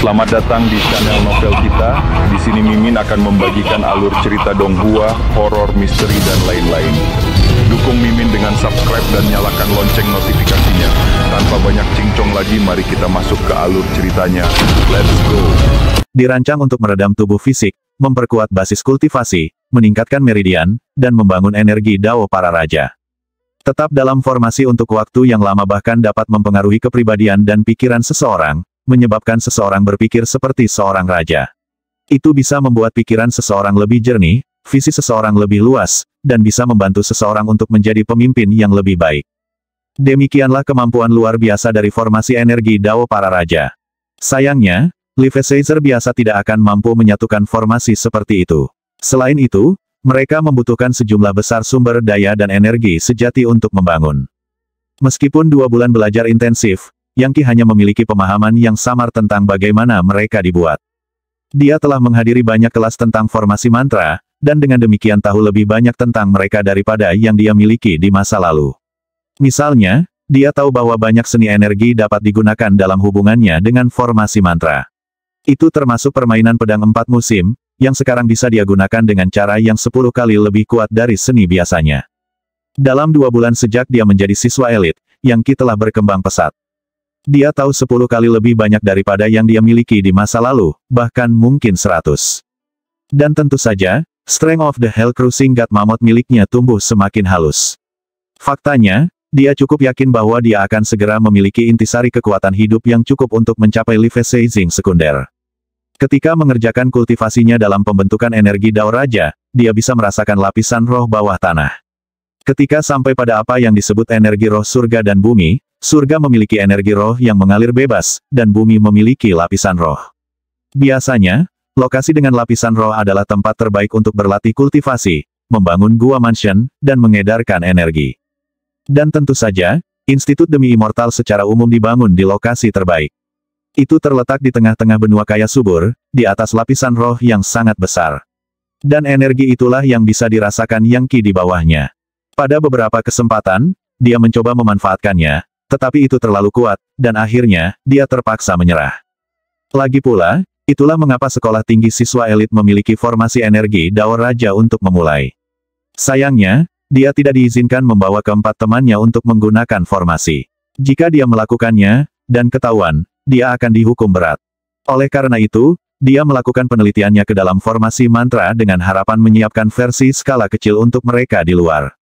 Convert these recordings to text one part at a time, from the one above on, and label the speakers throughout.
Speaker 1: Selamat datang di channel novel kita. Di sini Mimin akan membagikan alur cerita Donghua, horor, misteri, dan lain-lain. Dukung Mimin dengan subscribe dan nyalakan lonceng notifikasinya. Tanpa banyak cincong lagi, mari kita masuk ke alur ceritanya. Let's go!
Speaker 2: Dirancang untuk meredam tubuh fisik, memperkuat basis kultivasi, meningkatkan meridian, dan membangun energi Dao para raja. Tetap dalam formasi untuk waktu yang lama bahkan dapat mempengaruhi kepribadian dan pikiran seseorang, menyebabkan seseorang berpikir seperti seorang raja. Itu bisa membuat pikiran seseorang lebih jernih, visi seseorang lebih luas, dan bisa membantu seseorang untuk menjadi pemimpin yang lebih baik. Demikianlah kemampuan luar biasa dari formasi energi Dao para raja. Sayangnya, Life Caesar biasa tidak akan mampu menyatukan formasi seperti itu. Selain itu, mereka membutuhkan sejumlah besar sumber daya dan energi sejati untuk membangun. Meskipun 2 bulan belajar intensif, Yang Qi hanya memiliki pemahaman yang samar tentang bagaimana mereka dibuat. Dia telah menghadiri banyak kelas tentang formasi mantra, dan dengan demikian tahu lebih banyak tentang mereka daripada yang dia miliki di masa lalu. Misalnya, dia tahu bahwa banyak seni energi dapat digunakan dalam hubungannya dengan formasi mantra. Itu termasuk permainan pedang 4 musim, yang sekarang bisa dia gunakan dengan cara yang 10 kali lebih kuat dari seni biasanya. Dalam 2 bulan sejak dia menjadi siswa elit, Yang Qi telah berkembang pesat. Dia tahu 10 kali lebih banyak daripada yang dia miliki di masa lalu, bahkan mungkin 100. Dan tentu saja, Strength of the Hell Cruising God Mammoth miliknya tumbuh semakin halus. Faktanya, dia cukup yakin bahwa dia akan segera memiliki intisari kekuatan hidup yang cukup untuk mencapai Life Seizing sekunder. Ketika mengerjakan kultivasinya dalam pembentukan energi Dao Raja, dia bisa merasakan lapisan roh bawah tanah. Ketika sampai pada apa yang disebut energi roh surga dan bumi, surga memiliki energi roh yang mengalir bebas, dan bumi memiliki lapisan roh. Biasanya, lokasi dengan lapisan roh adalah tempat terbaik untuk berlatih kultivasi, membangun gua mansion, dan mengedarkan energi. Dan tentu saja, Institut Demi Immortal secara umum dibangun di lokasi terbaik. Itu terletak di tengah-tengah benua kaya subur, di atas lapisan roh yang sangat besar. Dan energi itulah yang bisa dirasakan Yang Qi di bawahnya. Pada beberapa kesempatan, dia mencoba memanfaatkannya, tetapi itu terlalu kuat, dan akhirnya, dia terpaksa menyerah. Lagi pula, itulah mengapa sekolah tinggi siswa elit memiliki formasi energi Dao Raja untuk memulai. Sayangnya, dia tidak diizinkan membawa keempat temannya untuk menggunakan formasi. Jika dia melakukannya, dan ketahuan, dia akan dihukum berat. Oleh karena itu, dia melakukan penelitiannya ke dalam formasi mantra dengan harapan menyiapkan versi skala kecil untuk mereka di luar.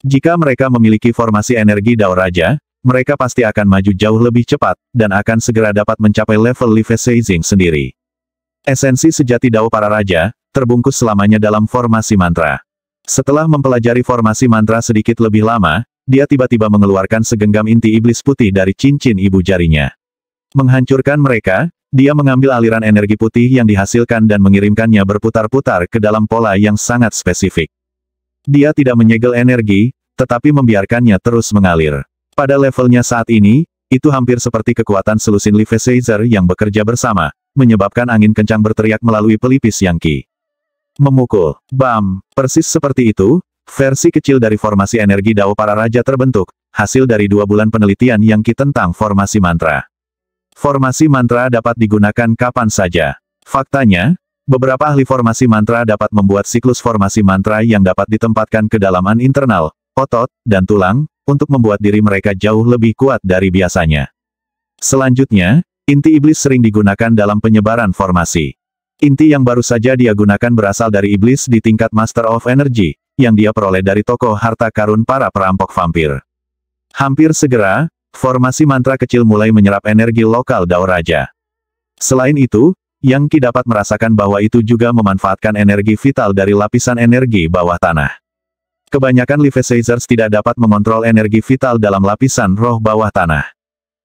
Speaker 2: Jika mereka memiliki formasi energi Dao Raja, mereka pasti akan maju jauh lebih cepat, dan akan segera dapat mencapai level Life Seizing sendiri. Esensi sejati Dao para raja, terbungkus selamanya dalam formasi mantra. Setelah mempelajari formasi mantra sedikit lebih lama, dia tiba-tiba mengeluarkan segenggam inti iblis putih dari cincin ibu jarinya. Menghancurkan mereka, dia mengambil aliran energi putih yang dihasilkan dan mengirimkannya berputar-putar ke dalam pola yang sangat spesifik. Dia tidak menyegel energi, tetapi membiarkannya terus mengalir. Pada levelnya saat ini, itu hampir seperti kekuatan selusin Life Caesar yang bekerja bersama, menyebabkan angin kencang berteriak melalui pelipis Yang Qi. Memukul, bam, persis seperti itu, versi kecil dari formasi energi Dao para raja terbentuk, hasil dari 2 bulan penelitian Yang Qi tentang formasi mantra. Formasi mantra dapat digunakan kapan saja. Faktanya, beberapa ahli formasi mantra dapat membuat siklus formasi mantra yang dapat ditempatkan ke dalaman internal, otot, dan tulang, untuk membuat diri mereka jauh lebih kuat dari biasanya. Selanjutnya, inti iblis sering digunakan dalam penyebaran formasi. Inti yang baru saja dia gunakan berasal dari iblis di tingkat Master of Energy, yang dia peroleh dari toko harta karun para perampok vampir. Hampir segera, formasi mantra kecil mulai menyerap energi lokal Dao Raja. Selain itu, Yang Qi dapat merasakan bahwa itu juga memanfaatkan energi vital dari lapisan energi bawah tanah. Kebanyakan Life Caesars tidak dapat mengontrol energi vital dalam lapisan roh bawah tanah.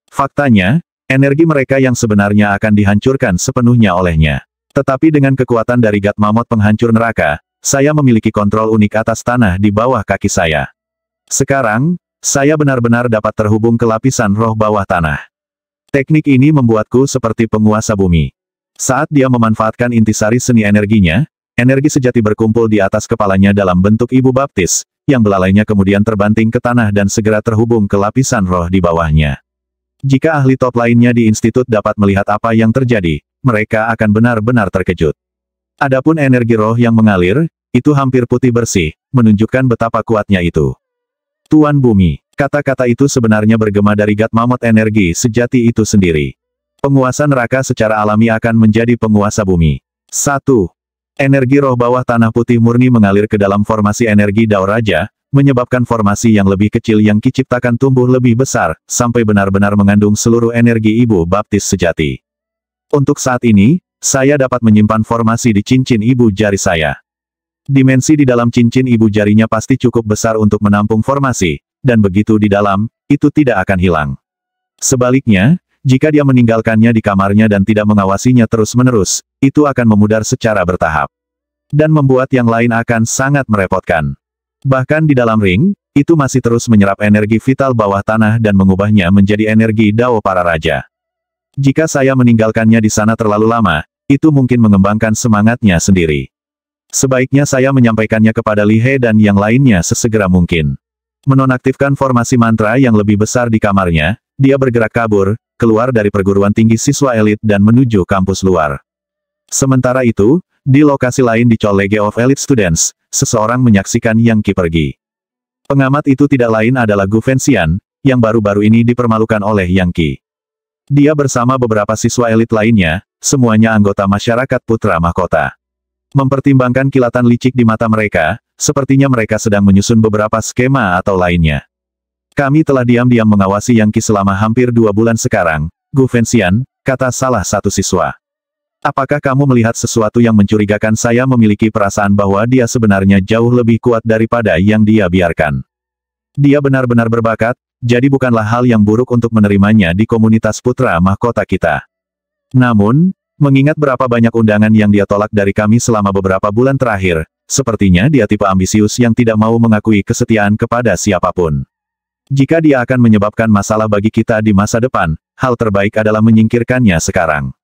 Speaker 2: Faktanya, energi mereka yang sebenarnya akan dihancurkan sepenuhnya olehnya. Tetapi dengan kekuatan dari God Mammoth penghancur neraka, saya memiliki kontrol unik atas tanah di bawah kaki saya. Sekarang, saya benar-benar dapat terhubung ke lapisan roh bawah tanah. Teknik ini membuatku seperti penguasa bumi. Saat dia memanfaatkan intisari seni energinya, energi sejati berkumpul di atas kepalanya dalam bentuk ibu baptis, yang belalainya kemudian terbanting ke tanah dan segera terhubung ke lapisan roh di bawahnya. Jika ahli top lainnya di institut dapat melihat apa yang terjadi, mereka akan benar-benar terkejut. Adapun energi roh yang mengalir, itu hampir putih bersih, menunjukkan betapa kuatnya itu. Tuan Bumi, kata-kata itu sebenarnya bergema dari gat mamut energi sejati itu sendiri. Penguasa neraka secara alami akan menjadi penguasa bumi. 1. Energi roh bawah tanah putih murni mengalir ke dalam formasi energi Dao Raja, menyebabkan formasi yang lebih kecil yang Ki ciptakan tumbuh lebih besar, sampai benar-benar mengandung seluruh energi ibu baptis sejati. Untuk saat ini, saya dapat menyimpan formasi di cincin ibu jari saya. Dimensi di dalam cincin ibu jarinya pasti cukup besar untuk menampung formasi, dan begitu di dalam, itu tidak akan hilang. Sebaliknya, jika dia meninggalkannya di kamarnya dan tidak mengawasinya terus-menerus, itu akan memudar secara bertahap. Dan membuat yang lain akan sangat merepotkan. Bahkan di dalam ring, itu masih terus menyerap energi vital bawah tanah dan mengubahnya menjadi energi Dao para raja. Jika saya meninggalkannya di sana terlalu lama, itu mungkin mengembangkan semangatnya sendiri. Sebaiknya saya menyampaikannya kepada Li He dan yang lainnya sesegera mungkin. Menonaktifkan formasi mantra yang lebih besar di kamarnya, dia bergerak kabur, keluar dari perguruan tinggi siswa elit dan menuju kampus luar. Sementara itu, di lokasi lain di College of Elite Students, seseorang menyaksikan Yang Qi pergi. Pengamat itu tidak lain adalah Gu Fenxian, yang baru-baru ini dipermalukan oleh Yang Qi. Dia bersama beberapa siswa elit lainnya, semuanya anggota masyarakat putra mahkota. Mempertimbangkan kilatan licik di mata mereka, sepertinya mereka sedang menyusun beberapa skema atau lainnya. Kami telah diam-diam mengawasi Yang Qi selama hampir 2 bulan sekarang, Gu Fenxian, kata salah satu siswa. Apakah kamu melihat sesuatu yang mencurigakan? Saya memiliki perasaan bahwa dia sebenarnya jauh lebih kuat daripada yang dia biarkan. Dia benar-benar berbakat, jadi bukanlah hal yang buruk untuk menerimanya di komunitas putra mahkota kita. Namun, mengingat berapa banyak undangan yang dia tolak dari kami selama beberapa bulan terakhir, sepertinya dia tipe ambisius yang tidak mau mengakui kesetiaan kepada siapapun. Jika dia akan menyebabkan masalah bagi kita di masa depan, hal terbaik adalah menyingkirkannya sekarang.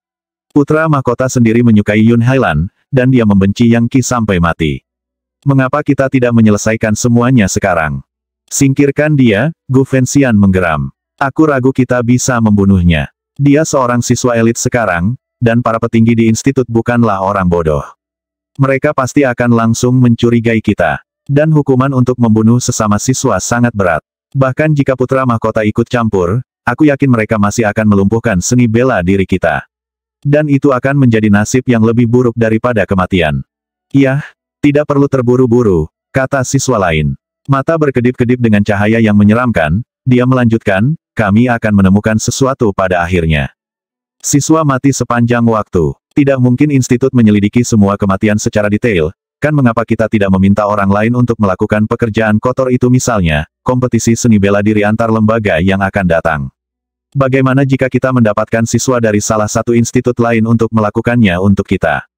Speaker 2: Putra mahkota sendiri menyukai Yun Hailan, dan dia membenci Yang Qi sampai mati. Mengapa kita tidak menyelesaikan semuanya sekarang? Singkirkan dia, Gu Fenxian menggeram. Aku ragu kita bisa membunuhnya. Dia seorang siswa elit sekarang, dan para petinggi di institut bukanlah orang bodoh. Mereka pasti akan langsung mencurigai kita. Dan hukuman untuk membunuh sesama siswa sangat berat. Bahkan jika putra mahkota ikut campur, aku yakin mereka masih akan melumpuhkan seni bela diri kita. Dan itu akan menjadi nasib yang lebih buruk daripada kematian. Yah, tidak perlu terburu-buru, kata siswa lain. Mata berkedip-kedip dengan cahaya yang menyeramkan, dia melanjutkan, kami akan menemukan sesuatu pada akhirnya. Siswa mati sepanjang waktu. Tidak mungkin institut menyelidiki semua kematian secara detail, kan mengapa kita tidak meminta orang lain untuk melakukan pekerjaan kotor itu, misalnya, kompetisi seni bela diri antar lembaga yang akan datang. Bagaimana jika kita mendapatkan siswa dari salah satu institut lain untuk melakukannya untuk kita?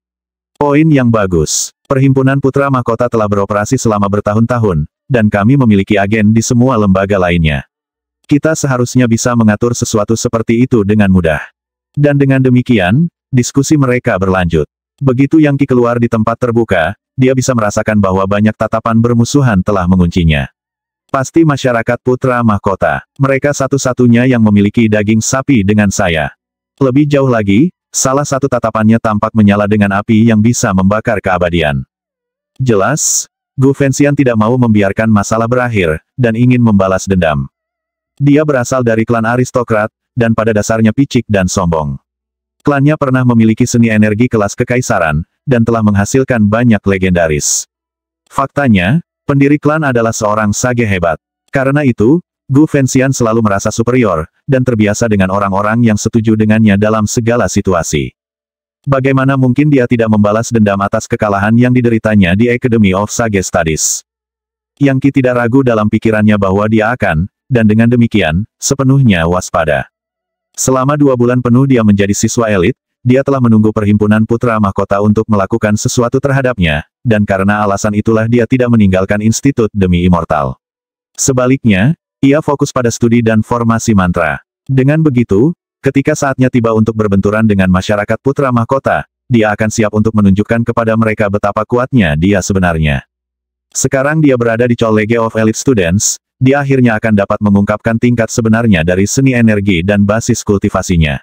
Speaker 2: Poin yang bagus. Perhimpunan Putra Mahkota telah beroperasi selama bertahun-tahun, dan kami memiliki agen di semua lembaga lainnya. Kita seharusnya bisa mengatur sesuatu seperti itu dengan mudah. Dan dengan demikian, diskusi mereka berlanjut. Begitu Yang Qi keluar di tempat terbuka, dia bisa merasakan bahwa banyak tatapan bermusuhan telah menguncinya. Pasti masyarakat Putra Mahkota. Mereka satu-satunya yang memiliki daging sapi dengan saya. Lebih jauh lagi, salah satu tatapannya tampak menyala dengan api yang bisa membakar keabadian. Jelas, Gu Fenxian tidak mau membiarkan masalah berakhir, dan ingin membalas dendam. Dia berasal dari klan aristokrat, dan pada dasarnya picik dan sombong. Klannya pernah memiliki seni energi kelas kekaisaran, dan telah menghasilkan banyak legendaris. Faktanya, pendiri klan adalah seorang sage hebat. Karena itu, Gu Fenxian selalu merasa superior, dan terbiasa dengan orang-orang yang setuju dengannya dalam segala situasi. Bagaimana mungkin dia tidak membalas dendam atas kekalahan yang dideritanya di Academy of Sage Studies? Yang Qi tidak ragu dalam pikirannya bahwa dia akan, dan dengan demikian, sepenuhnya waspada. Selama 2 bulan penuh dia menjadi siswa elit, dia telah menunggu perhimpunan Putra Mahkota untuk melakukan sesuatu terhadapnya, dan karena alasan itulah dia tidak meninggalkan institut demi immortal. Sebaliknya, ia fokus pada studi dan formasi mantra. Dengan begitu, ketika saatnya tiba untuk berbenturan dengan masyarakat Putra Mahkota, dia akan siap untuk menunjukkan kepada mereka betapa kuatnya dia sebenarnya. Sekarang dia berada di College of Elite Students, dia akhirnya akan dapat mengungkapkan tingkat sebenarnya dari seni energi dan basis kultivasinya.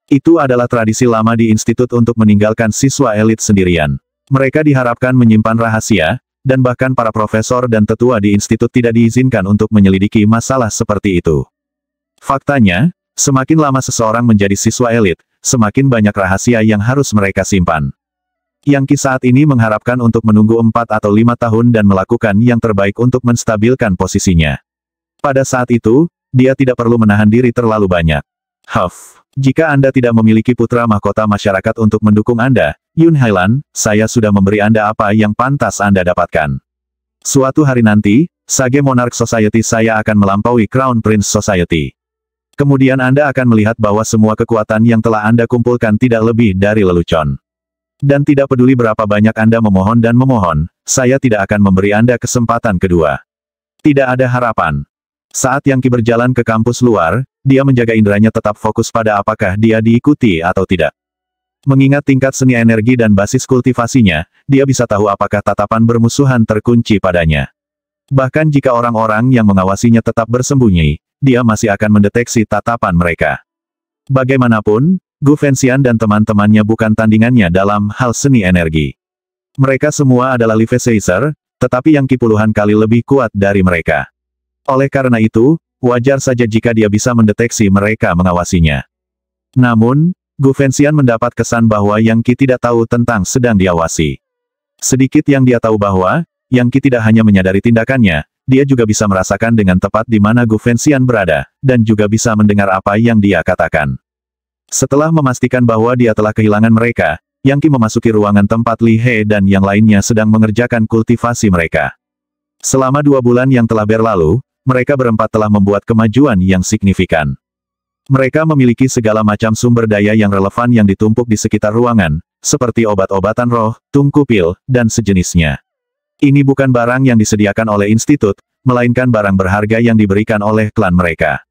Speaker 2: Itu adalah tradisi lama di institut untuk meninggalkan siswa elit sendirian. Mereka diharapkan menyimpan rahasia, dan bahkan para profesor dan tetua di institut tidak diizinkan untuk menyelidiki masalah seperti itu. Faktanya, semakin lama seseorang menjadi siswa elit, semakin banyak rahasia yang harus mereka simpan. Yang Qi saat ini mengharapkan untuk menunggu 4 atau 5 tahun dan melakukan yang terbaik untuk menstabilkan posisinya. Pada saat itu, dia tidak perlu menahan diri terlalu banyak. Jika Anda tidak memiliki putra mahkota masyarakat untuk mendukung Anda, Yun Hailan, saya sudah memberi Anda apa yang pantas Anda dapatkan. Suatu hari nanti, Sage Monarch Society saya akan melampaui Crown Prince Society. Kemudian Anda akan melihat bahwa semua kekuatan yang telah Anda kumpulkan tidak lebih dari lelucon. Dan tidak peduli berapa banyak Anda memohon dan memohon, saya tidak akan memberi Anda kesempatan kedua. Tidak ada harapan. Saat Yang Qi berjalan ke kampus luar, dia menjaga inderanya tetap fokus pada apakah dia diikuti atau tidak. Mengingat tingkat seni energi dan basis kultivasinya, dia bisa tahu apakah tatapan bermusuhan terkunci padanya. Bahkan jika orang-orang yang mengawasinya tetap bersembunyi, dia masih akan mendeteksi tatapan mereka. Bagaimanapun, Gu Fengxian dan teman-temannya bukan tandingannya dalam hal seni energi. Mereka semua adalah Li Feiser, tetapi Yang Qi puluhan kali lebih kuat dari mereka. Oleh karena itu, wajar saja jika dia bisa mendeteksi mereka mengawasinya. Namun, Gu Fengxian mendapat kesan bahwa Yang Qi tidak tahu tentang sedang diawasi. Sedikit yang dia tahu bahwa, Yang Qi tidak hanya menyadari tindakannya, dia juga bisa merasakan dengan tepat di mana Gu Fengxian berada, dan juga bisa mendengar apa yang dia katakan. Setelah memastikan bahwa dia telah kehilangan mereka, Yang Qi memasuki ruangan tempat Li He dan yang lainnya sedang mengerjakan kultivasi mereka. Selama 2 bulan yang telah berlalu, mereka berempat telah membuat kemajuan yang signifikan. Mereka memiliki segala macam sumber daya yang relevan yang ditumpuk di sekitar ruangan, seperti obat-obatan roh, tungku pil, dan sejenisnya. Ini bukan barang yang disediakan oleh institut, melainkan barang berharga yang diberikan oleh klan mereka.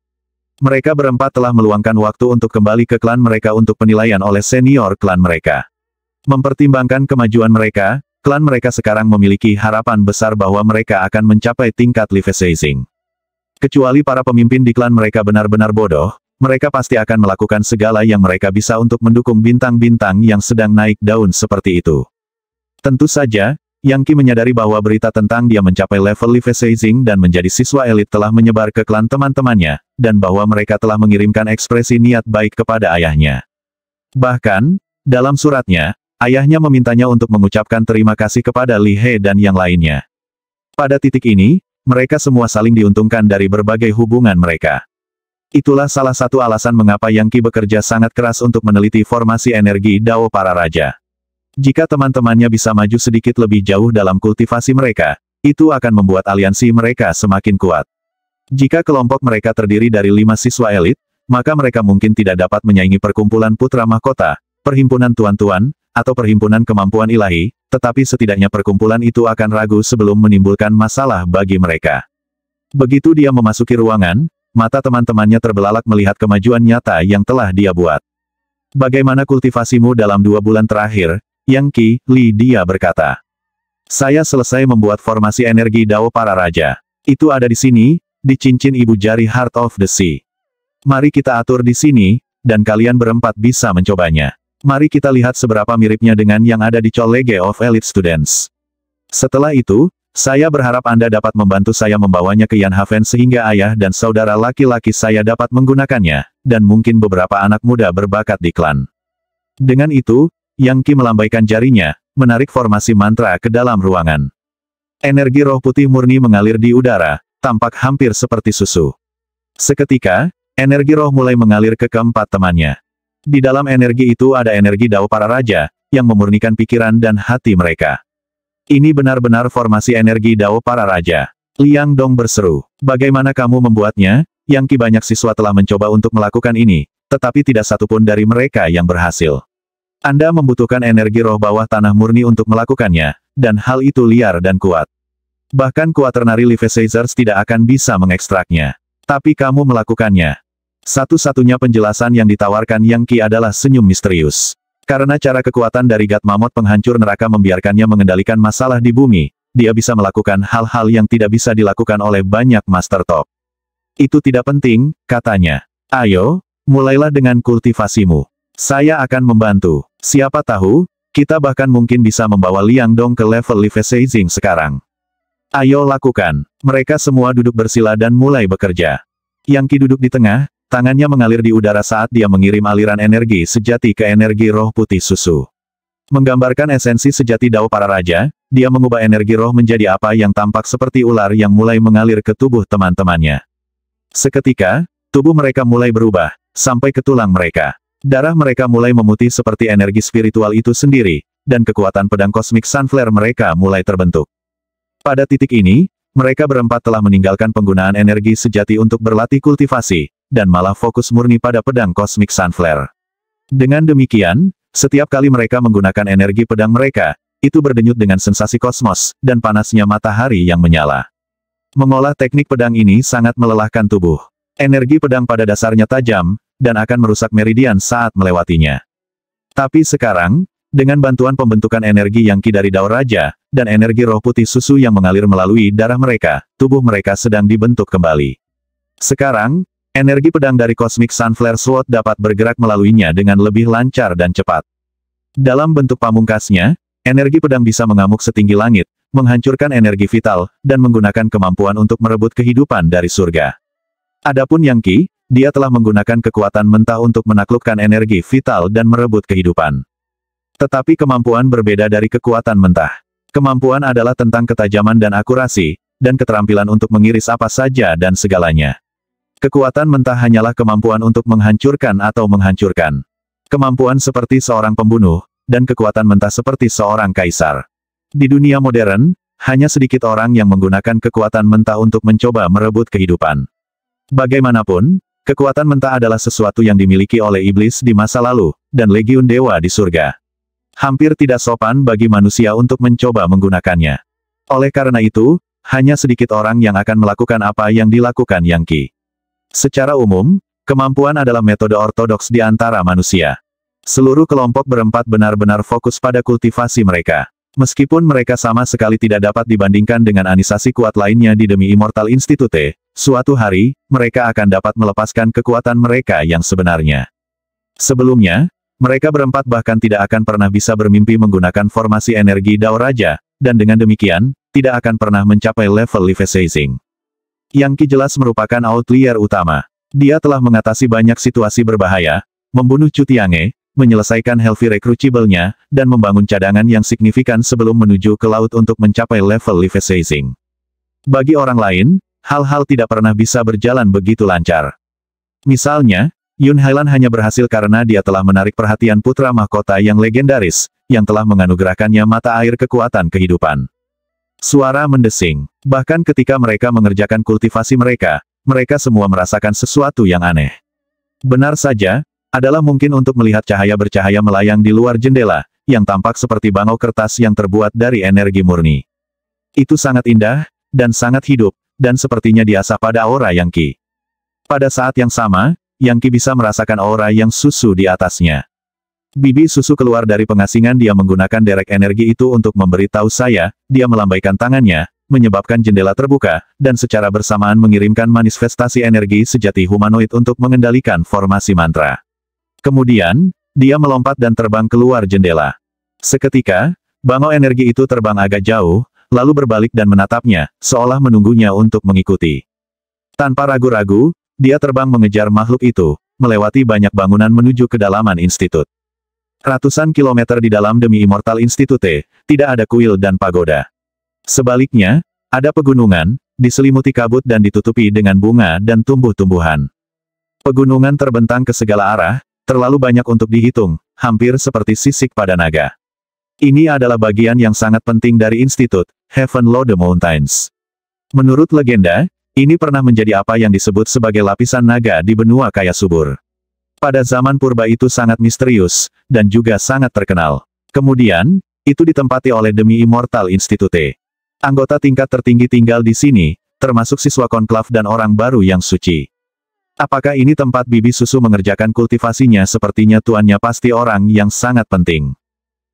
Speaker 2: Mereka berempat telah meluangkan waktu untuk kembali ke klan mereka untuk penilaian oleh senior klan mereka. Mempertimbangkan kemajuan mereka, klan mereka sekarang memiliki harapan besar bahwa mereka akan mencapai tingkat Li Feiser. Kecuali para pemimpin di klan mereka benar-benar bodoh, mereka pasti akan melakukan segala yang mereka bisa untuk mendukung bintang-bintang yang sedang naik daun seperti itu. Tentu saja, Yang Qi menyadari bahwa berita tentang dia mencapai level Li Feiser dan menjadi siswa elit telah menyebar ke klan teman-temannya, dan bahwa mereka telah mengirimkan ekspresi niat baik kepada ayahnya. Bahkan, dalam suratnya, ayahnya memintanya untuk mengucapkan terima kasih kepada Li He dan yang lainnya. Pada titik ini, mereka semua saling diuntungkan dari berbagai hubungan mereka. Itulah salah satu alasan mengapa Yang Qi bekerja sangat keras untuk meneliti formasi energi Dao para raja. Jika teman-temannya bisa maju sedikit lebih jauh dalam kultivasi mereka, itu akan membuat aliansi mereka semakin kuat. Jika kelompok mereka terdiri dari 5 siswa elit, maka mereka mungkin tidak dapat menyaingi perkumpulan putra mahkota, perhimpunan tuan-tuan, atau perhimpunan kemampuan ilahi, tetapi setidaknya perkumpulan itu akan ragu sebelum menimbulkan masalah bagi mereka. Begitu dia memasuki ruangan, mata teman-temannya terbelalak melihat kemajuan nyata yang telah dia buat. Bagaimana kultivasimu dalam 2 bulan terakhir, Yang Qi, Li, dia berkata. Saya selesai membuat formasi energi Dao para raja. Itu ada di sini, di cincin ibu jari Heart of the Sea. Mari kita atur di sini, dan kalian berempat bisa mencobanya. Mari kita lihat seberapa miripnya dengan yang ada di College of Elite Students. Setelah itu, saya berharap Anda dapat membantu saya membawanya ke Yanhaven sehingga ayah dan saudara laki-laki saya dapat menggunakannya, dan mungkin beberapa anak muda berbakat di klan. Dengan itu, Yang Qi melambaikan jarinya, menarik formasi mantra ke dalam ruangan. Energi roh putih murni mengalir di udara, tampak hampir seperti susu. Seketika, energi roh mulai mengalir ke keempat temannya. Di dalam energi itu ada energi Dao para raja, yang memurnikan pikiran dan hati mereka. Ini benar-benar formasi energi Dao para raja. Liang Dong berseru. Bagaimana kamu membuatnya? Yang Qi banyak siswa telah mencoba untuk melakukan ini, tetapi tidak satupun dari mereka yang berhasil. Anda membutuhkan energi roh bawah tanah murni untuk melakukannya, dan hal itu liar dan kuat. Bahkan Quaternary Li Feiser tidak akan bisa mengekstraknya. Tapi kamu melakukannya. Satu-satunya penjelasan yang ditawarkan Yang Qi adalah senyum misterius. Karena cara kekuatan dari God Mammoth penghancur neraka membiarkannya mengendalikan masalah di bumi, dia bisa melakukan hal-hal yang tidak bisa dilakukan oleh banyak Master Top. Itu tidak penting, katanya. Ayo, mulailah dengan kultivasimu. Saya akan membantu. Siapa tahu, kita bahkan mungkin bisa membawa Liang Dong ke level Li Feixing sekarang. Ayo lakukan. Mereka semua duduk bersila dan mulai bekerja. Yang Qi duduk di tengah, tangannya mengalir di udara saat dia mengirim aliran energi sejati ke energi roh putih susu. Menggambarkan esensi sejati Dao para raja, dia mengubah energi roh menjadi apa yang tampak seperti ular yang mulai mengalir ke tubuh teman-temannya. Seketika, tubuh mereka mulai berubah, sampai ke tulang mereka. Darah mereka mulai memutih seperti energi spiritual itu sendiri, dan kekuatan pedang kosmik Sunflare mereka mulai terbentuk. Pada titik ini, mereka berempat telah meninggalkan penggunaan energi sejati untuk berlatih kultivasi, dan malah fokus murni pada pedang kosmik Sunflare. Dengan demikian, setiap kali mereka menggunakan energi pedang mereka, itu berdenyut dengan sensasi kosmos, dan panasnya matahari yang menyala. Mengolah teknik pedang ini sangat melelahkan tubuh. Energi pedang pada dasarnya tajam, dan akan merusak meridian saat melewatinya. Tapi sekarang, dengan bantuan pembentukan energi yang Qi dari Dao Raja, dan energi roh putih susu yang mengalir melalui darah mereka, tubuh mereka sedang dibentuk kembali. Sekarang, energi pedang dari Cosmic Sunflare Sword dapat bergerak melaluinya dengan lebih lancar dan cepat. Dalam bentuk pamungkasnya, energi pedang bisa mengamuk setinggi langit, menghancurkan energi vital, dan menggunakan kemampuan untuk merebut kehidupan dari surga. Adapun Yang Qi, dia telah menggunakan kekuatan mentah untuk menaklukkan energi vital dan merebut kehidupan. Tetapi kemampuan berbeda dari kekuatan mentah. Kemampuan adalah tentang ketajaman dan akurasi, dan keterampilan untuk mengiris apa saja dan segalanya. Kekuatan mentah hanyalah kemampuan untuk menghancurkan atau menghancurkan. Kemampuan seperti seorang pembunuh, dan kekuatan mentah seperti seorang kaisar. Di dunia modern, hanya sedikit orang yang menggunakan kekuatan mentah untuk mencoba merebut kehidupan. Bagaimanapun, kekuatan mentah adalah sesuatu yang dimiliki oleh iblis di masa lalu, dan legiun dewa di surga. Hampir tidak sopan bagi manusia untuk mencoba menggunakannya. Oleh karena itu, hanya sedikit orang yang akan melakukan apa yang dilakukan Yang Qi. Secara umum, kemampuan adalah metode ortodoks di antara manusia. Seluruh kelompok berempat benar-benar fokus pada kultivasi mereka. Meskipun mereka sama sekali tidak dapat dibandingkan dengan anisasi kuat lainnya di Demi Immortal Institute, suatu hari, mereka akan dapat melepaskan kekuatan mereka yang sebenarnya. Sebelumnya, mereka berempat bahkan tidak akan pernah bisa bermimpi menggunakan formasi energi Dao Raja, dan dengan demikian, tidak akan pernah mencapai level Li Feixing. Yang Qi jelas merupakan outlier utama. Dia telah mengatasi banyak situasi berbahaya, membunuh Chu Tiange, menyelesaikan Healthy Recruitable-nya, dan membangun cadangan yang signifikan sebelum menuju ke laut untuk mencapai level Li Feixing. Bagi orang lain, hal-hal tidak pernah bisa berjalan begitu lancar. Misalnya, Yun Hailan hanya berhasil karena dia telah menarik perhatian putra mahkota yang legendaris, yang telah menganugerahkannya mata air kekuatan kehidupan. Suara mendesing. Bahkan ketika mereka mengerjakan kultivasi mereka, mereka semua merasakan sesuatu yang aneh. Benar saja, adalah mungkin untuk melihat cahaya bercahaya melayang di luar jendela, yang tampak seperti bangau kertas yang terbuat dari energi murni. Itu sangat indah, dan sangat hidup, dan sepertinya diasah pada aura Yang Qi. Pada saat yang sama, Yang Qi bisa merasakan aura yang susu di atasnya. Bibi susu keluar dari pengasingan dia menggunakan derek energi itu untuk memberitahu saya, dia melambaikan tangannya, menyebabkan jendela terbuka, dan secara bersamaan mengirimkan manifestasi energi sejati humanoid untuk mengendalikan formasi mantra. Kemudian, dia melompat dan terbang keluar jendela. Seketika, bangau energi itu terbang agak jauh, lalu berbalik dan menatapnya, seolah menunggunya untuk mengikuti. Tanpa ragu-ragu, dia terbang mengejar makhluk itu, melewati banyak bangunan menuju kedalaman institut. Ratusan kilometer di dalam Demi Immortal Institute, tidak ada kuil dan pagoda. Sebaliknya, ada pegunungan, diselimuti kabut dan ditutupi dengan bunga dan tumbuh-tumbuhan. Pegunungan terbentang ke segala arah, terlalu banyak untuk dihitung, hampir seperti sisik pada naga. Ini adalah bagian yang sangat penting dari institut, Heaven Lode Mountains. Menurut legenda, ini pernah menjadi apa yang disebut sebagai lapisan naga di benua kaya subur. Pada zaman purba itu sangat misterius, dan juga sangat terkenal. Kemudian, itu ditempati oleh Demi Immortal Institute. Anggota tingkat tertinggi tinggal di sini, termasuk siswa konklav dan orang baru yang suci. Apakah ini tempat bibi susu mengerjakan kultivasinya? Sepertinya tuannya pasti orang yang sangat penting.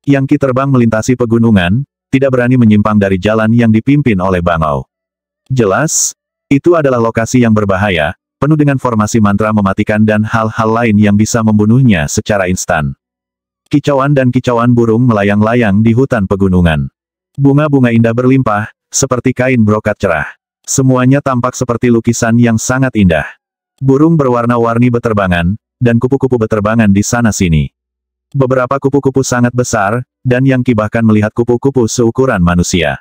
Speaker 2: Yang Qi terbang melintasi pegunungan, tidak berani menyimpang dari jalan yang dipimpin oleh bangau. Jelas, itu adalah lokasi yang berbahaya, penuh dengan formasi mantra mematikan dan hal-hal lain yang bisa membunuhnya secara instan. Kicauan dan kicauan burung melayang-layang di hutan pegunungan. Bunga-bunga indah berlimpah, seperti kain brokat cerah. Semuanya tampak seperti lukisan yang sangat indah. Burung berwarna-warni beterbangan, dan kupu-kupu beterbangan di sana-sini. Beberapa kupu-kupu sangat besar, dan Yang Qi bahkan melihat kupu-kupu seukuran manusia.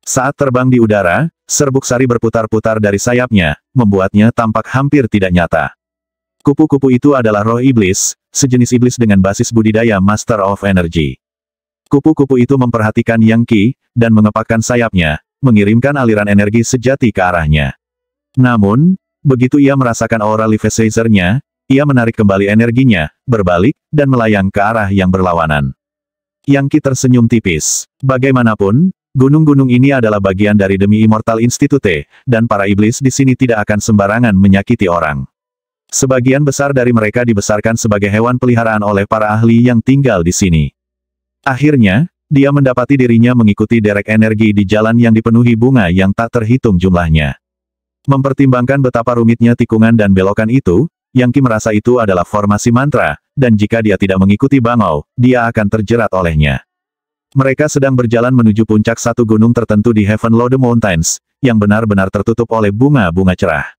Speaker 2: Saat terbang di udara, serbuk sari berputar-putar dari sayapnya, membuatnya tampak hampir tidak nyata. Kupu-kupu itu adalah roh iblis, sejenis iblis dengan basis budidaya Master of Energy. Kupu-kupu itu memperhatikan Yang Qi, dan mengepakkan sayapnya, mengirimkan aliran energi sejati ke arahnya. Namun, begitu ia merasakan aura Leviathan-nya, ia menarik kembali energinya, berbalik, dan melayang ke arah yang berlawanan. Yang Qi tersenyum tipis. Bagaimanapun, gunung-gunung ini adalah bagian dari Demi Immortal Institute, dan para iblis di sini tidak akan sembarangan menyakiti orang. Sebagian besar dari mereka dibesarkan sebagai hewan peliharaan oleh para ahli yang tinggal di sini. Akhirnya, dia mendapati dirinya mengikuti derek energi di jalan yang dipenuhi bunga yang tak terhitung jumlahnya. Mempertimbangkan betapa rumitnya tikungan dan belokan itu, Yang Qi merasa itu adalah formasi mantra, dan jika dia tidak mengikuti bangau, dia akan terjerat olehnya. Mereka sedang berjalan menuju puncak satu gunung tertentu di Heaven Lode Mountains, yang benar-benar tertutup oleh bunga-bunga cerah.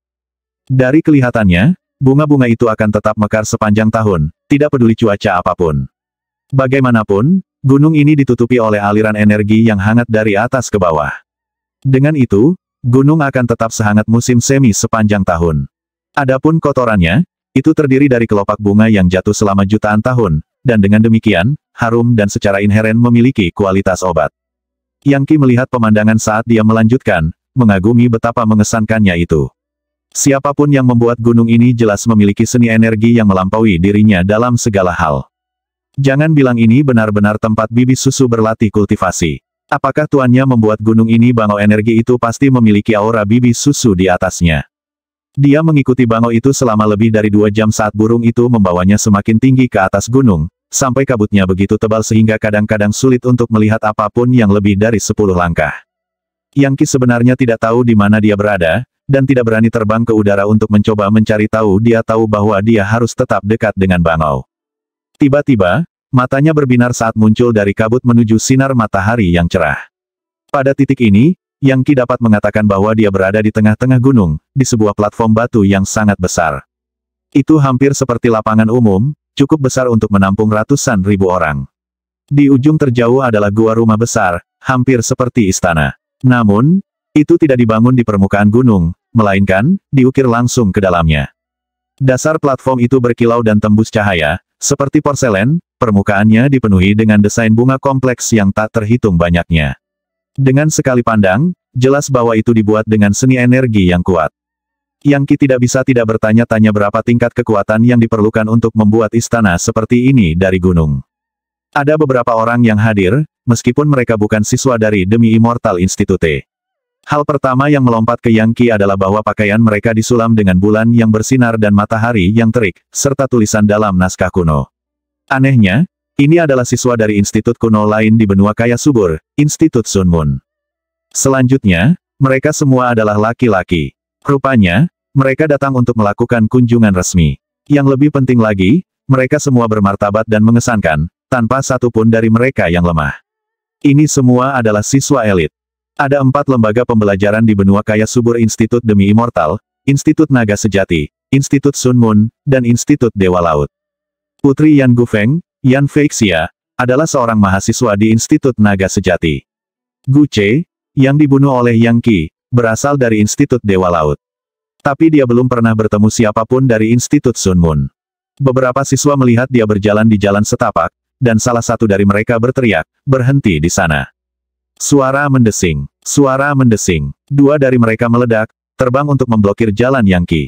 Speaker 2: Dari kelihatannya, bunga-bunga itu akan tetap mekar sepanjang tahun, tidak peduli cuaca apapun. Bagaimanapun, gunung ini ditutupi oleh aliran energi yang hangat dari atas ke bawah. Dengan itu, gunung akan tetap sehangat musim semi sepanjang tahun. Adapun kotorannya, itu terdiri dari kelopak bunga yang jatuh selama jutaan tahun, dan dengan demikian, harum dan secara inheren memiliki kualitas obat. Yang Qi melihat pemandangan saat dia melanjutkan, mengagumi betapa mengesankannya itu. Siapapun yang membuat gunung ini jelas memiliki seni energi yang melampaui dirinya dalam segala hal. Jangan bilang ini benar-benar tempat bibi susu berlatih kultivasi. Apakah tuannya membuat gunung ini bangau energi itu pasti memiliki aura bibi susu di atasnya. Dia mengikuti bangau itu selama lebih dari 2 jam saat burung itu membawanya semakin tinggi ke atas gunung, sampai kabutnya begitu tebal sehingga kadang-kadang sulit untuk melihat apapun yang lebih dari 10 langkah. Yang Qi sebenarnya tidak tahu di mana dia berada, dan tidak berani terbang ke udara untuk mencoba mencari tahu. Dia tahu bahwa dia harus tetap dekat dengan bangau. Tiba-tiba, matanya berbinar saat muncul dari kabut menuju sinar matahari yang cerah. Pada titik ini, Yang Qi dapat mengatakan bahwa dia berada di tengah-tengah gunung, di sebuah platform batu yang sangat besar. Itu hampir seperti lapangan umum, cukup besar untuk menampung ratusan ribu orang. Di ujung terjauh adalah gua rumah besar, hampir seperti istana. Namun, itu tidak dibangun di permukaan gunung, melainkan, diukir langsung ke dalamnya. Dasar platform itu berkilau dan tembus cahaya, seperti porselen, permukaannya dipenuhi dengan desain bunga kompleks yang tak terhitung banyaknya. Dengan sekali pandang, jelas bahwa itu dibuat dengan seni energi yang kuat. Yang Qi tidak bisa tidak bertanya-tanya berapa tingkat kekuatan yang diperlukan untuk membuat istana seperti ini dari gunung. Ada beberapa orang yang hadir, meskipun mereka bukan siswa dari Demi Immortal Institute. Hal pertama yang melompat ke Yang Qi adalah bahwa pakaian mereka disulam dengan bulan yang bersinar dan matahari yang terik, serta tulisan dalam naskah kuno. Anehnya, ini adalah siswa dari institut kuno lain di benua kaya subur, Institut Sun Moon. Selanjutnya, mereka semua adalah laki-laki. Rupanya, mereka datang untuk melakukan kunjungan resmi. Yang lebih penting lagi, mereka semua bermartabat dan mengesankan, tanpa satu pun dari mereka yang lemah. Ini semua adalah siswa elit. Ada 4 lembaga pembelajaran di benua kaya subur: Institut Demi Immortal, Institut Naga Sejati, Institut Sun Moon, dan Institut Dewa Laut. Putri Yan Gufeng, Yan Feixia, adalah seorang mahasiswa di Institut Naga Sejati. Gu Che, yang dibunuh oleh Yang Qi, berasal dari Institut Dewa Laut. Tapi dia belum pernah bertemu siapapun dari Institut Sun Moon. Beberapa siswa melihat dia berjalan di jalan setapak, dan salah satu dari mereka berteriak, "Berhenti di sana." Suara mendesing. Suara mendesing. 2 dari mereka meledak, terbang untuk memblokir jalan Yang Qi.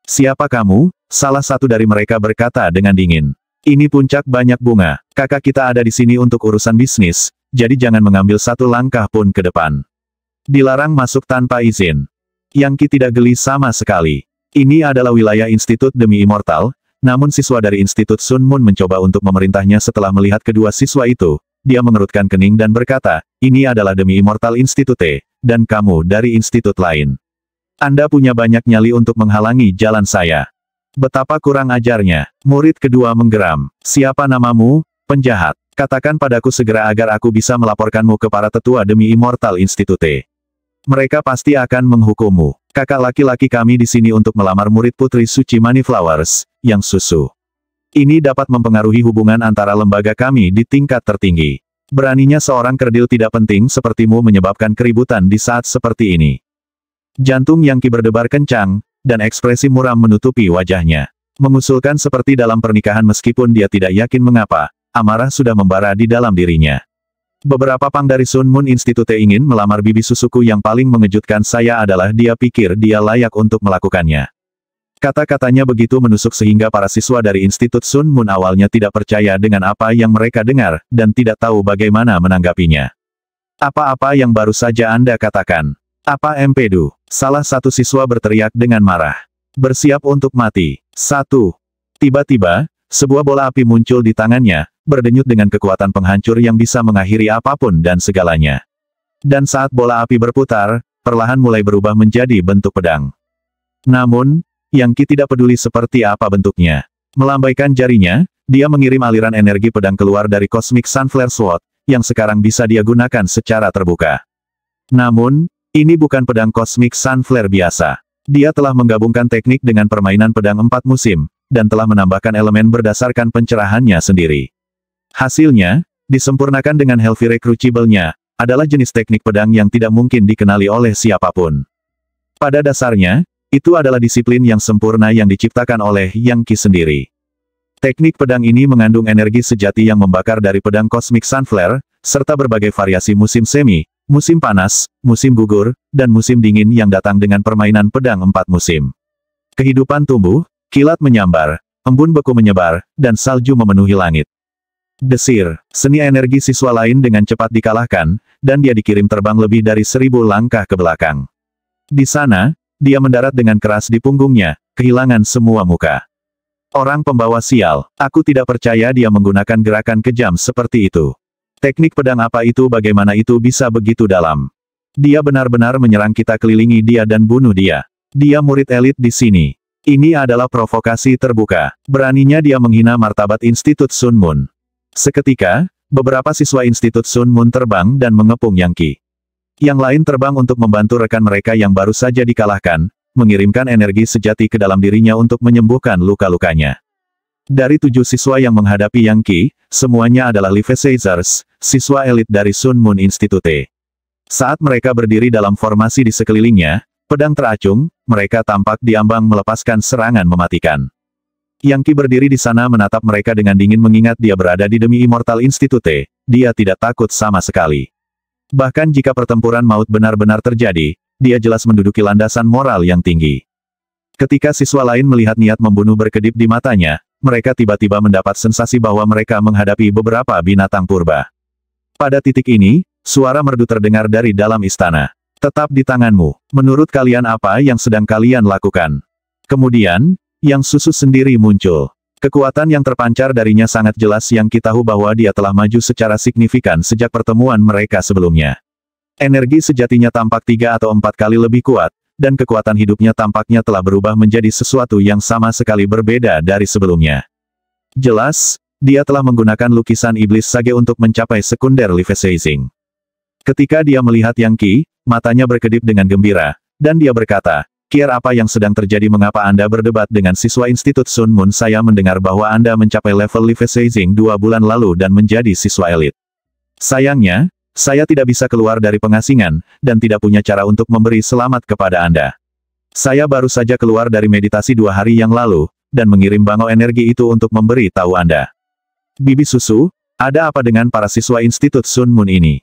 Speaker 2: "Siapa kamu?" Salah satu dari mereka berkata dengan dingin. "Ini puncak banyak bunga. Kakak kita ada di sini untuk urusan bisnis, jadi jangan mengambil satu langkah pun ke depan. Dilarang masuk tanpa izin." Yang Qi tidak geli sama sekali. Ini adalah wilayah Institut Demi Immortal, namun siswa dari Institut Sun Moon mencoba untuk memerintahnya. Setelah melihat kedua siswa itu, dia mengerutkan kening dan berkata, "Ini adalah Demi Immortal Institute, dan kamu dari institut lain. Anda punya banyak nyali untuk menghalangi jalan saya. Betapa kurang ajarnya. Murid kedua menggeram. Siapa namamu, penjahat? Katakan padaku segera agar aku bisa melaporkanmu ke para tetua demi Immortal Institute. Mereka pasti akan menghukummu. Kakak laki-laki kami di sini untuk melamar murid Putri Suci Moneyflowers, Yang Susu. Ini dapat mempengaruhi hubungan antara lembaga kami di tingkat tertinggi. Beraninya seorang kerdil tidak penting sepertimu menyebabkan keributan di saat seperti ini. Jantung Yang Qi berdebar kencang, dan ekspresi muram menutupi wajahnya. Mengusulkan seperti dalam pernikahan meskipun dia tidak yakin mengapa, amarah sudah membara di dalam dirinya. Beberapa pang dari Sun Moon Institute ingin melamar bibi susuku. Yang paling mengejutkan saya adalah dia pikir dia layak untuk melakukannya. Kata-katanya begitu menusuk sehingga para siswa dari Institut Sun Moon awalnya tidak percaya dengan apa yang mereka dengar, dan tidak tahu bagaimana menanggapinya. Apa-apa yang baru saja Anda katakan? Apa empedu? Salah satu siswa berteriak dengan marah. Bersiap untuk mati. 1. Tiba-tiba, sebuah bola api muncul di tangannya, berdenyut dengan kekuatan penghancur yang bisa mengakhiri apapun dan segalanya. Dan saat bola api berputar, perlahan mulai berubah menjadi bentuk pedang. Namun, Yang Qi tidak peduli seperti apa bentuknya. Melambaikan jarinya, dia mengirim aliran energi pedang keluar dari Cosmic Sunflare Sword, yang sekarang bisa dia gunakan secara terbuka. Namun, ini bukan pedang Cosmic Sunflare biasa. Dia telah menggabungkan teknik dengan permainan pedang 4 musim, dan telah menambahkan elemen berdasarkan pencerahannya sendiri. Hasilnya, disempurnakan dengan Hellfire Crucible-nya, adalah jenis teknik pedang yang tidak mungkin dikenali oleh siapapun. Pada dasarnya, itu adalah disiplin yang sempurna yang diciptakan oleh Yang Qi sendiri. Teknik pedang ini mengandung energi sejati yang membakar dari pedang Cosmic Sunflare, serta berbagai variasi musim semi, musim panas, musim gugur, dan musim dingin yang datang dengan permainan pedang 4 musim. Kehidupan tumbuh, kilat menyambar, embun beku menyebar, dan salju memenuhi langit. Desir, seni energi siswa lain dengan cepat dikalahkan, dan dia dikirim terbang lebih dari 1000 langkah ke belakang. Di sana, dia mendarat dengan keras di punggungnya, kehilangan semua muka. Orang pembawa sial, aku tidak percaya dia menggunakan gerakan kejam seperti itu. Teknik pedang apa itu, bagaimana itu bisa begitu dalam? Dia benar-benar menyerang kita, kelilingi dia dan bunuh dia. Dia murid elit di sini. Ini adalah provokasi terbuka. Beraninya dia menghina martabat Institut Sun Moon. Seketika, beberapa siswa Institut Sun Moon terbang dan mengepung Yang Qi. Yang lain terbang untuk membantu rekan mereka yang baru saja dikalahkan, mengirimkan energi sejati ke dalam dirinya untuk menyembuhkan luka-lukanya. Dari 7 siswa yang menghadapi Yang Qi, semuanya adalah Levisazers, siswa elit dari Sun Moon Institute. Saat mereka berdiri dalam formasi di sekelilingnya, pedang teracung, mereka tampak diambang melepaskan serangan mematikan. Yang Qi berdiri di sana menatap mereka dengan dingin mengingat dia berada di demi Immortal Institute, dia tidak takut sama sekali. Bahkan jika pertempuran maut benar-benar terjadi, dia jelas menduduki landasan moral yang tinggi. Ketika siswa lain melihat niat membunuh berkedip di matanya, mereka tiba-tiba mendapat sensasi bahwa mereka menghadapi beberapa binatang purba. Pada titik ini, suara merdu terdengar dari dalam istana. Tetap di tanganmu. Menurut kalian apa yang sedang kalian lakukan? Kemudian, Yang Susu sendiri muncul. Kekuatan yang terpancar darinya sangat jelas. Yang Qi tahu bahwa dia telah maju secara signifikan sejak pertemuan mereka sebelumnya. Energi sejatinya tampak 3 atau 4 kali lebih kuat, dan kekuatan hidupnya tampaknya telah berubah menjadi sesuatu yang sama sekali berbeda dari sebelumnya. Jelas, dia telah menggunakan lukisan iblis sage untuk mencapai sekunder Levisazing. Ketika dia melihat Yang Qi, matanya berkedip dengan gembira, dan dia berkata, "Kier, apa yang sedang terjadi? Mengapa Anda berdebat dengan siswa Institut Sun Moon? Saya mendengar bahwa Anda mencapai level Levisazing 2 bulan lalu dan menjadi siswa elit. Sayangnya, saya tidak bisa keluar dari pengasingan, dan tidak punya cara untuk memberi selamat kepada Anda. Saya baru saja keluar dari meditasi 2 hari yang lalu, dan mengirim bangau energi itu untuk memberi tahu Anda." Bibi Susu, ada apa dengan para siswa Institut Sun Moon ini?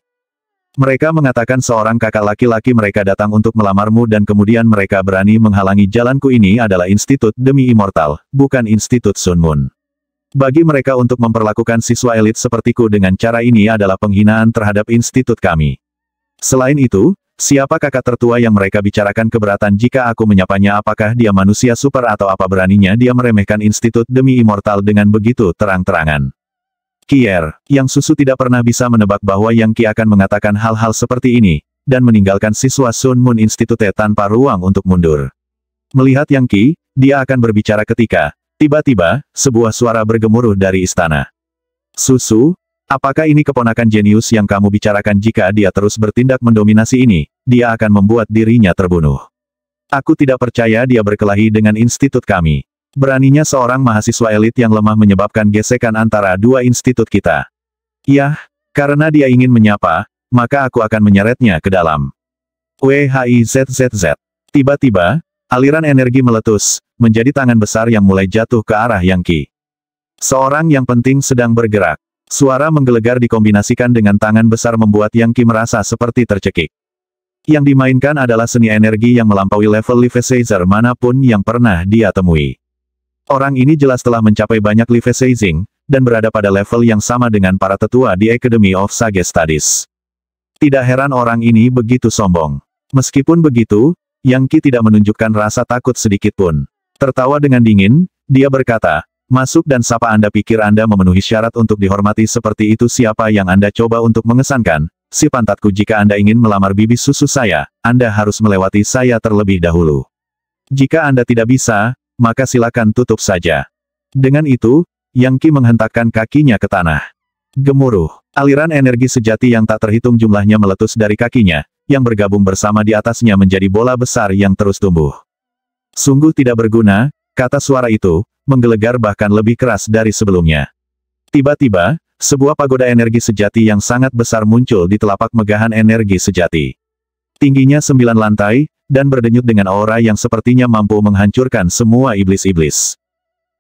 Speaker 2: Mereka mengatakan seorang kakak laki-laki mereka datang untuk melamarmu dan kemudian mereka berani menghalangi jalanku. Ini adalah Institut demi Immortal, bukan Institut Sun Moon. Bagi mereka untuk memperlakukan siswa elit sepertiku dengan cara ini adalah penghinaan terhadap institut kami. Selain itu, siapa kakak tertua yang mereka bicarakan keberatan jika aku menyapanya? Apakah dia manusia super atau apa? Beraninya dia meremehkan Institut demi Immortal dengan begitu terang-terangan. Kier, Yang Susu tidak pernah bisa menebak bahwa Yang Qi akan mengatakan hal-hal seperti ini, dan meninggalkan siswa Sun Moon Institute tanpa ruang untuk mundur. Melihat Yang Qi, dia akan berbicara ketika, tiba-tiba, sebuah suara bergemuruh dari istana. Susu, apakah ini keponakan jenius yang kamu bicarakan? Jika dia terus bertindak mendominasi ini, dia akan membuat dirinya terbunuh. Aku tidak percaya dia berkelahi dengan institut kami. Beraninya seorang mahasiswa elit yang lemah menyebabkan gesekan antara dua institut kita. Yah, karena dia ingin menyapa, maka aku akan menyeretnya ke dalam. WHIZZZ. Tiba-tiba, aliran energi meletus, menjadi tangan besar yang mulai jatuh ke arah Yang Qi. Seorang yang penting sedang bergerak. Suara menggelegar dikombinasikan dengan tangan besar membuat Yang Qi merasa seperti tercekik. Yang dimainkan adalah seni energi yang melampaui level Leviathan manapun yang pernah dia temui. Orang ini jelas telah mencapai banyak Leviathan, dan berada pada level yang sama dengan para tetua di Academy of Sage Studies. Tidak heran orang ini begitu sombong. Meskipun begitu, Yang Qi tidak menunjukkan rasa takut sedikitpun. Tertawa dengan dingin, dia berkata, "Masuk dan sapa. Anda pikir Anda memenuhi syarat untuk dihormati seperti itu? Siapa yang Anda coba untuk mengesankan? Si pantatku, jika Anda ingin melamar bibi susu saya, Anda harus melewati saya terlebih dahulu. Jika Anda tidak bisa, maka silakan tutup saja." Dengan itu, Yang Qi menghentakkan kakinya ke tanah. Gemuruh. Aliran energi sejati yang tak terhitung jumlahnya meletus dari kakinya, yang bergabung bersama di atasnya menjadi bola besar yang terus tumbuh. Sungguh tidak berguna, kata suara itu, menggelegar bahkan lebih keras dari sebelumnya. Tiba-tiba, sebuah pagoda energi sejati yang sangat besar muncul di telapak megahan energi sejati. Tingginya 9 lantai, dan berdenyut dengan aura yang sepertinya mampu menghancurkan semua iblis-iblis.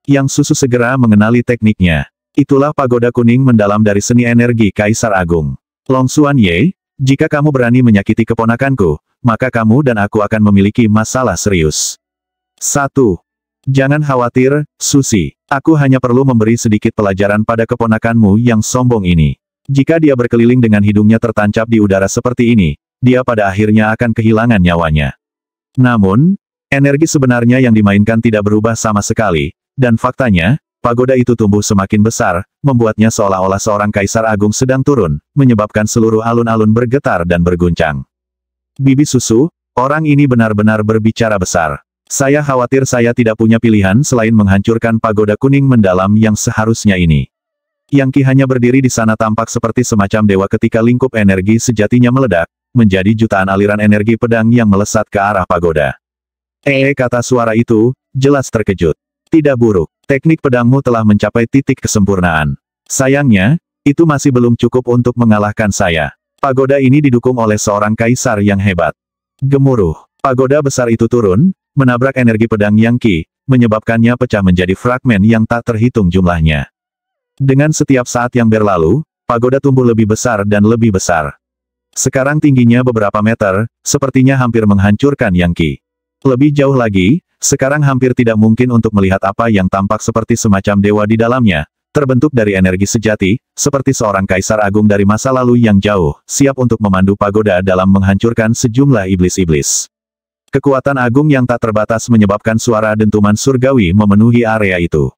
Speaker 2: Yang Susu segera mengenali tekniknya. Itulah pagoda kuning mendalam dari seni energi Kaisar Agung. Long Xuan Ye, jika kamu berani menyakiti keponakanku, maka kamu dan aku akan memiliki masalah serius. 1. Jangan khawatir, Susi. Aku hanya perlu memberi sedikit pelajaran pada keponakanmu yang sombong ini. Jika dia berkeliling dengan hidungnya tertancap di udara seperti ini, dia pada akhirnya akan kehilangan nyawanya. Namun, energi sebenarnya yang dimainkan tidak berubah sama sekali, dan faktanya, pagoda itu tumbuh semakin besar, membuatnya seolah-olah seorang kaisar agung sedang turun, menyebabkan seluruh alun-alun bergetar dan berguncang. Bibi Susu, orang ini benar-benar berbicara besar. Saya khawatir saya tidak punya pilihan selain menghancurkan pagoda kuning mendalam yang seharusnya ini. Yang Qi hanya berdiri di sana tampak seperti semacam dewa ketika lingkup energi sejatinya meledak, menjadi jutaan aliran energi pedang yang melesat ke arah pagoda. Kata suara itu, jelas terkejut. Tidak buruk, teknik pedangmu telah mencapai titik kesempurnaan. Sayangnya, itu masih belum cukup untuk mengalahkan saya. Pagoda ini didukung oleh seorang kaisar yang hebat. Gemuruh, pagoda besar itu turun, menabrak energi pedang Yang Qi, menyebabkannya pecah menjadi fragmen yang tak terhitung jumlahnya. Dengan setiap saat yang berlalu, pagoda tumbuh lebih besar dan lebih besar. Sekarang tingginya beberapa meter, sepertinya hampir menghancurkan Yang Qi. Lebih jauh lagi, sekarang hampir tidak mungkin untuk melihat apa yang tampak seperti semacam dewa di dalamnya, terbentuk dari energi sejati, seperti seorang kaisar agung dari masa lalu yang jauh, siap untuk memandu pagoda dalam menghancurkan sejumlah iblis-iblis. Kekuatan agung yang tak terbatas menyebabkan suara dentuman surgawi memenuhi area itu.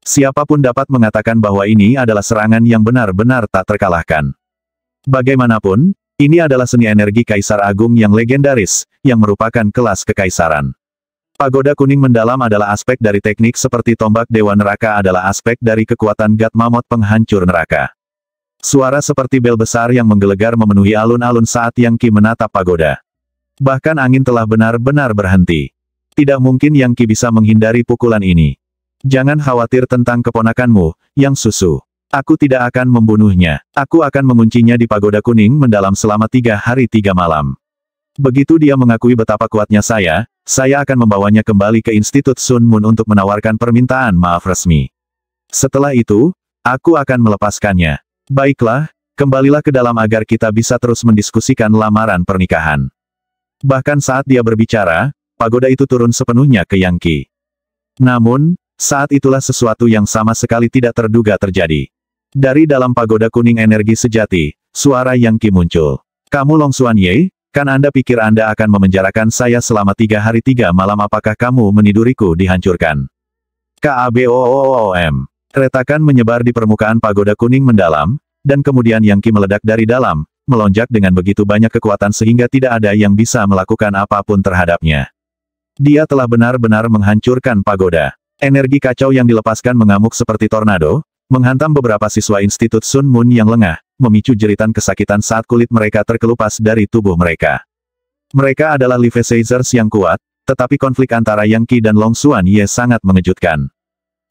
Speaker 2: Siapapun dapat mengatakan bahwa ini adalah serangan yang benar-benar tak terkalahkan. Bagaimanapun, ini adalah seni energi Kaisar Agung yang legendaris, yang merupakan kelas kekaisaran. Pagoda kuning mendalam adalah aspek dari teknik seperti tombak Dewa Neraka adalah aspek dari kekuatan God Mammoth penghancur neraka. Suara seperti bel besar yang menggelegar memenuhi alun-alun saat Yang Qi menatap pagoda. Bahkan angin telah benar-benar berhenti. Tidak mungkin Yang Qi bisa menghindari pukulan ini. Jangan khawatir tentang keponakanmu, Yang Susu. Aku tidak akan membunuhnya. Aku akan menguncinya di pagoda kuning mendalam selama 3 hari 3 malam. Begitu dia mengakui betapa kuatnya saya akan membawanya kembali ke Institut Sun Moon untuk menawarkan permintaan maaf resmi. Setelah itu, aku akan melepaskannya. Baiklah, kembalilah ke dalam agar kita bisa terus mendiskusikan lamaran pernikahan. Bahkan saat dia berbicara, pagoda itu turun sepenuhnya ke Yang Qi. Namun, saat itulah sesuatu yang sama sekali tidak terduga terjadi. Dari dalam pagoda kuning energi sejati, suara Yang Qi muncul. Kamu Long Xuan Ye, kan Anda pikir Anda akan memenjarakan saya selama 3 hari 3 malam? Apakah kamu meniduriku dihancurkan? KABOOOM. Retakan menyebar di permukaan pagoda kuning mendalam, dan kemudian Yang Qi meledak dari dalam, melonjak dengan begitu banyak kekuatan sehingga tidak ada yang bisa melakukan apapun terhadapnya. Dia telah benar-benar menghancurkan pagoda. Energi kacau yang dilepaskan mengamuk seperti tornado, menghantam beberapa siswa Institut Sun Moon yang lengah, memicu jeritan kesakitan saat kulit mereka terkelupas dari tubuh mereka. Mereka adalah Levisazers yang kuat, tetapi konflik antara Yang Qi dan Long Xuan Ye sangat mengejutkan.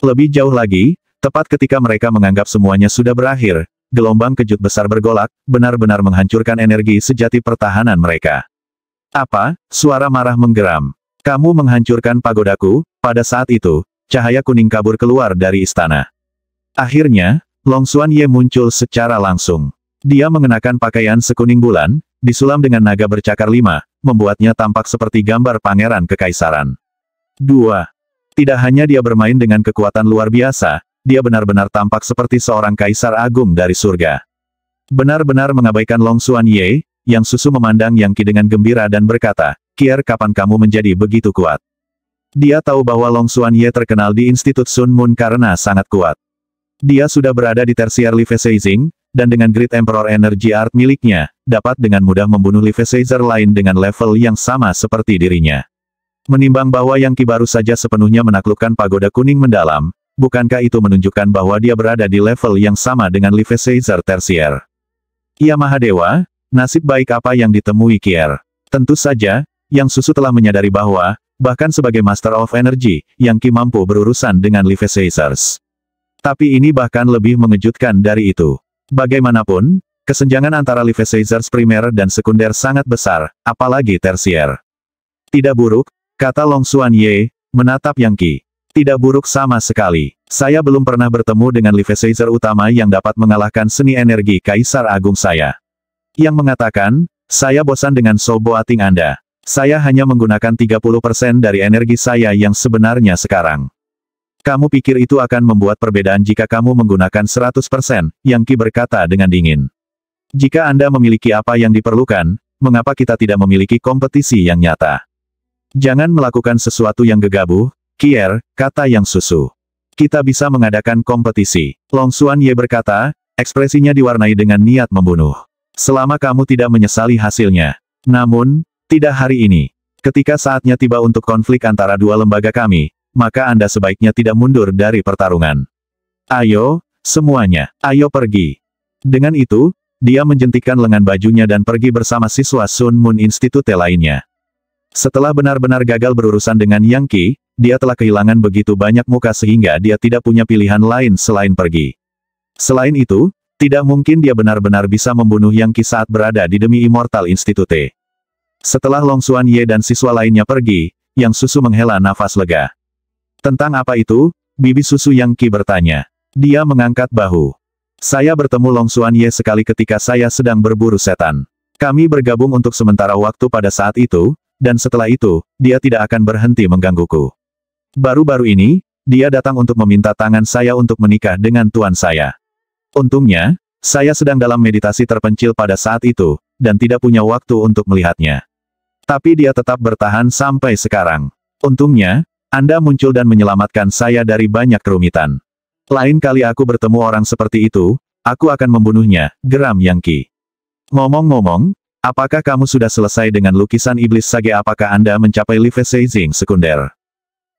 Speaker 2: Lebih jauh lagi, tepat ketika mereka menganggap semuanya sudah berakhir, gelombang kejut besar bergolak, benar-benar menghancurkan energi sejati pertahanan mereka. Apa? Suara marah menggeram. Kamu menghancurkan pagodaku. Pada saat itu, cahaya kuning kabur keluar dari istana. Akhirnya, Long Xuan Ye muncul secara langsung. Dia mengenakan pakaian sekuning bulan, disulam dengan naga bercakar 5, membuatnya tampak seperti gambar pangeran kekaisaran. 2. Tidak hanya dia bermain dengan kekuatan luar biasa, dia benar-benar tampak seperti seorang kaisar agung dari surga. Benar-benar mengabaikan Long Xuan Ye, Yang Susu memandang Yang Qi dengan gembira dan berkata, "Kier, kapan kamu menjadi begitu kuat?" Dia tahu bahwa Long Xuan Ye terkenal di Institut Sun Moon karena sangat kuat. Dia sudah berada di tersier Levisazing, dan dengan Great Emperor Energy Art miliknya, dapat dengan mudah membunuh Levisazer lain dengan level yang sama seperti dirinya. Menimbang bahwa Yang Qi baru saja sepenuhnya menaklukkan pagoda kuning mendalam, bukankah itu menunjukkan bahwa dia berada di level yang sama dengan Levisazer tersier? Ya Mahadewa, nasib baik apa yang ditemui Kier? Tentu saja, Yang Susu telah menyadari bahwa, bahkan sebagai Master of Energy, Yang Qi mampu berurusan dengan Levisazers. Tapi ini bahkan lebih mengejutkan dari itu. Bagaimanapun, kesenjangan antara Levisazers primer dan sekunder sangat besar, apalagi tersier. Tidak buruk, kata Long Xuan Ye, menatap Yang Qi. Tidak buruk sama sekali. Saya belum pernah bertemu dengan Levisazer utama yang dapat mengalahkan seni energi Kaisar Agung saya. Yang mengatakan, saya bosan dengan sobo ating Anda. Saya hanya menggunakan 30% dari energi saya yang sebenarnya sekarang. Kamu pikir itu akan membuat perbedaan jika kamu menggunakan 100%, Yang Qi berkata dengan dingin. Jika Anda memiliki apa yang diperlukan, mengapa kita tidak memiliki kompetisi yang nyata? Jangan melakukan sesuatu yang gegabah, Kier, kata Yang Susu. Kita bisa mengadakan kompetisi. Long Xuan Ye berkata, ekspresinya diwarnai dengan niat membunuh. Selama kamu tidak menyesali hasilnya. Namun, tidak hari ini. Ketika saatnya tiba untuk konflik antara dua lembaga kami, maka Anda sebaiknya tidak mundur dari pertarungan. Ayo, semuanya, ayo pergi. Dengan itu, dia menjentikkan lengan bajunya dan pergi bersama siswa Sun Moon Institute lainnya. Setelah benar-benar gagal berurusan dengan Yang Qi, dia telah kehilangan begitu banyak muka sehingga dia tidak punya pilihan lain selain pergi. Selain itu, tidak mungkin dia benar-benar bisa membunuh Yang Qi saat berada di Demi Immortal Institute. Setelah Long Xuan Ye dan siswa lainnya pergi, Yang Susu menghela nafas lega. Tentang apa itu? Bibi Susu Yang Qi bertanya. Dia mengangkat bahu. Saya bertemu Long Xuan Ye sekali ketika saya sedang berburu setan. Kami bergabung untuk sementara waktu pada saat itu, dan setelah itu, dia tidak akan berhenti menggangguku. Baru-baru ini, dia datang untuk meminta tangan saya untuk menikah dengan tuan saya. Untungnya, saya sedang dalam meditasi terpencil pada saat itu, dan tidak punya waktu untuk melihatnya. Tapi dia tetap bertahan sampai sekarang. Untungnya, Anda muncul dan menyelamatkan saya dari banyak kerumitan. Lain kali aku bertemu orang seperti itu, aku akan membunuhnya, geram Yang Qi. Ngomong-ngomong, apakah kamu sudah selesai dengan lukisan iblis Sage? Apakah Anda mencapai Levisazing sekunder?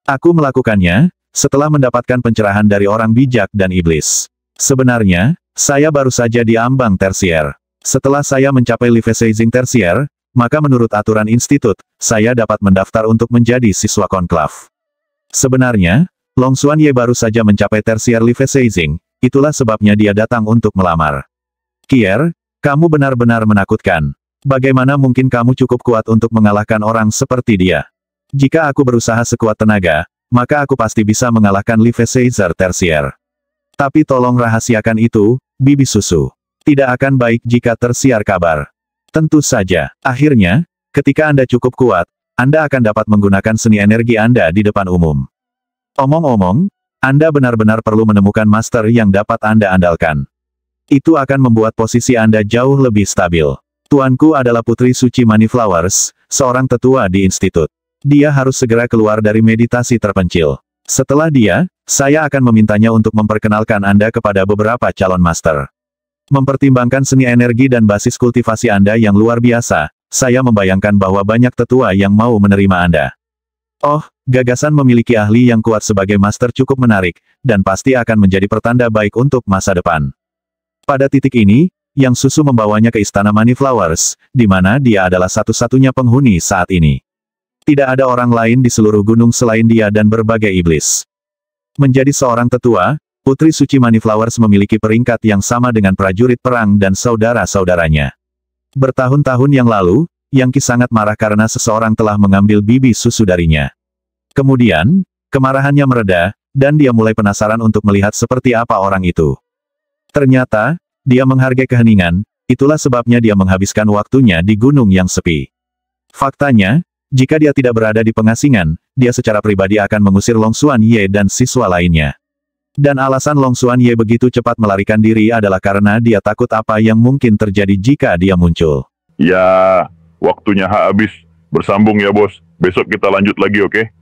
Speaker 2: Aku melakukannya, setelah mendapatkan pencerahan dari orang bijak dan iblis. Sebenarnya, saya baru saja di ambang tersier. Setelah saya mencapai Levisazing tersier, maka menurut aturan institut, saya dapat mendaftar untuk menjadi siswa konklav. Sebenarnya, Long Xuan Ye baru saja mencapai tersier Levisazing, itulah sebabnya dia datang untuk melamar. Kier, kamu benar-benar menakutkan. Bagaimana mungkin kamu cukup kuat untuk mengalahkan orang seperti dia? Jika aku berusaha sekuat tenaga, maka aku pasti bisa mengalahkan Levisazer tersier. Tapi tolong rahasiakan itu, Bibi Susu. Tidak akan baik jika tersiar kabar. Tentu saja, akhirnya, ketika Anda cukup kuat, Anda akan dapat menggunakan seni energi Anda di depan umum. Omong-omong, Anda benar-benar perlu menemukan master yang dapat Anda andalkan. Itu akan membuat posisi Anda jauh lebih stabil. Tuanku adalah Putri Suci Moneyflowers, seorang tetua di institut. Dia harus segera keluar dari meditasi terpencil. Setelah dia, saya akan memintanya untuk memperkenalkan Anda kepada beberapa calon master. Mempertimbangkan seni energi dan basis kultivasi Anda yang luar biasa, saya membayangkan bahwa banyak tetua yang mau menerima Anda. Oh, gagasan memiliki ahli yang kuat sebagai master cukup menarik, dan pasti akan menjadi pertanda baik untuk masa depan. Pada titik ini, Yang Susu membawanya ke Istana Moneyflowers, di mana dia adalah satu-satunya penghuni saat ini. Tidak ada orang lain di seluruh gunung selain dia dan berbagai iblis. Menjadi seorang tetua, Putri Suci Moneyflowers memiliki peringkat yang sama dengan prajurit perang dan saudara-saudaranya. Bertahun-tahun yang lalu, Yang Qi sangat marah karena seseorang telah mengambil bibi susu darinya. Kemudian, kemarahannya mereda, dan dia mulai penasaran untuk melihat seperti apa orang itu. Ternyata, dia menghargai keheningan, itulah sebabnya dia menghabiskan waktunya di gunung yang sepi. Faktanya, jika dia tidak berada di pengasingan, dia secara pribadi akan mengusir Long Xuan Ye dan siswa lainnya. Dan alasan Long Xuan Ye begitu cepat melarikan diri adalah karena dia takut apa yang mungkin terjadi jika dia muncul.
Speaker 1: Ya, waktunya habis. Bersambung ya bos. Besok kita lanjut lagi, oke?